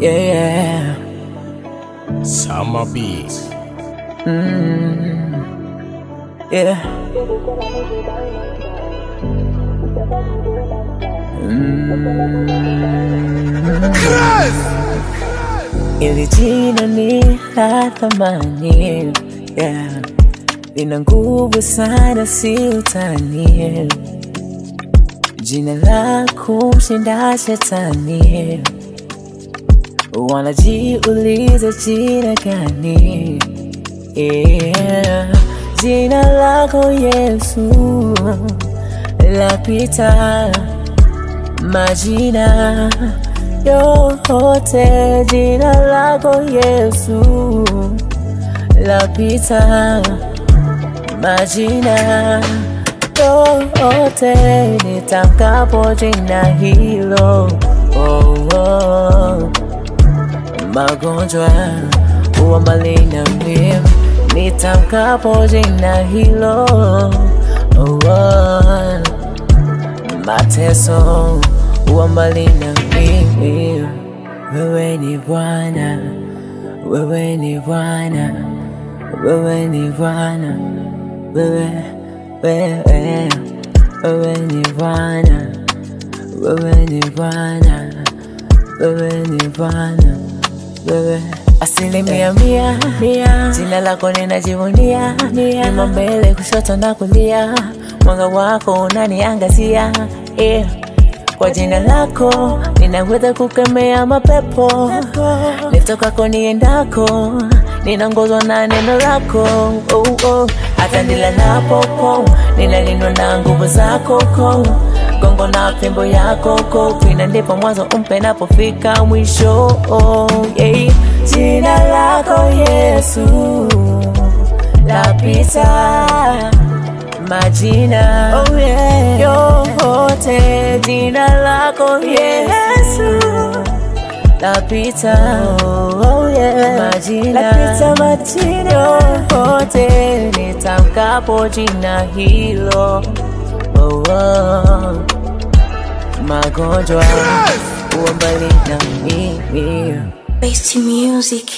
Yeah. Summer Beats. Yeah. Ili jina ni la thamani, yeah. Lina nguvu sana, si utani. Jina la kumshinda shetani. Wanajiuliza jina gani? Yeah. Jina lako Yesu lapita majina yote. Jina lako Yesu lapita majina yote. Nitamkapo jina hilo, oh, oh, magonjwa huwa mbali na mimi. Nitamkapo jina hilo, oh, oh, mateso huwa mbali na mimi. Wewe ni Bwana, wewe ni Bwana, wewe ni Bwana, wewe ni Bwana, wewe ni Bwana, wewe ni Bwana, wewe. Asilimia mia, jina lako ninajivunia. Nyuma mbele kushoto na kulia, mwanga wako unaniangazia, yeah. Kwa jina lako ninaweza kukemea mapepo. Nitokako niendako, ninaongozwa na neno lako, oh, oh. Hata nilalapo ninalindwa na nguvu zako, gongo na fimbo yako, pina ndipo mwanzo umpe napofika mwisho, oh, yeah. Jina lako Yesu lapita majina, oh, yeah, yote. Jina lako Yesu lapita, oh, yeah, majina, lapita majina yote. Nitamkapo jina hilo, oh, oh, magonjwa huwa mbali na mimi. Best music.